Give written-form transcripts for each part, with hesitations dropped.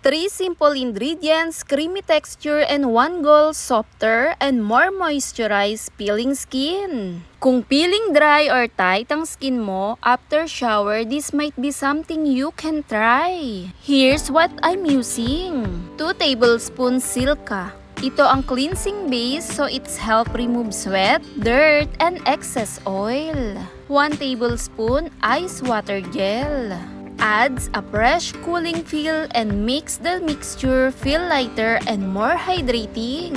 3 simple ingredients, creamy texture, and 1 goal, softer and more moisturized peeling skin. Kung peeling dry or tight ang skin mo after shower, this might be something you can try. Here's what I'm using. 2 tablespoons Silka. Ito ang cleansing base, so it's help remove sweat, dirt, and excess oil. 1 tablespoon ice water gel. Adds a fresh, cooling feel and makes the mixture feel lighter and more hydrating.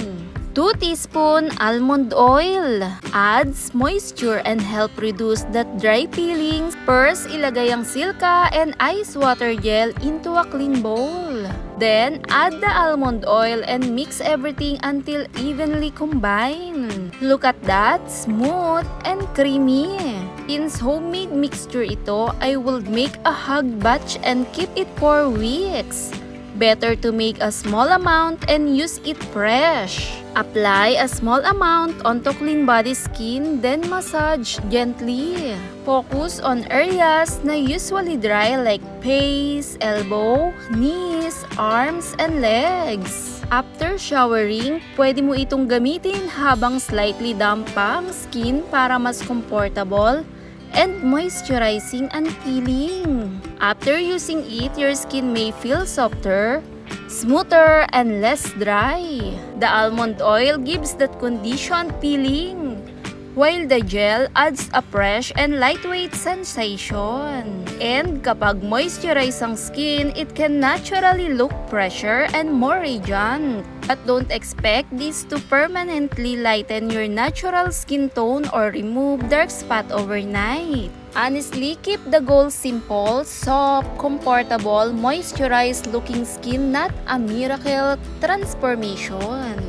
2 teaspoon almond oil. Adds moisture and help reduce that dry peelings. First, ilagay ang Silka and ice water gel into a clean bowl. Then, add the almond oil and mix everything until evenly combined. Look at that, smooth and creamy. Since homemade mixture ito, I will make a hug batch and keep it for weeks. Better to make a small amount and use it fresh. Apply a small amount onto clean body skin, then massage gently. Focus on areas na usually dry like face, elbow, knees, arms, and legs. After showering, pwede mo itong gamitin habang slightly damp pa ang skin para mas comfortable and moisturizing and peeling. After using it, your skin may feel softer, smoother, and less dry. The almond oil gives that conditioned peeling, while the gel adds a fresh and lightweight sensation. And kapag moisturize ang skin, it can naturally look fresher and more radiant. But don't expect this to permanently lighten your natural skin tone or remove dark spot overnight. Honestly, keep the goal simple, soft, comfortable, moisturized looking skin, not a miracle transformation.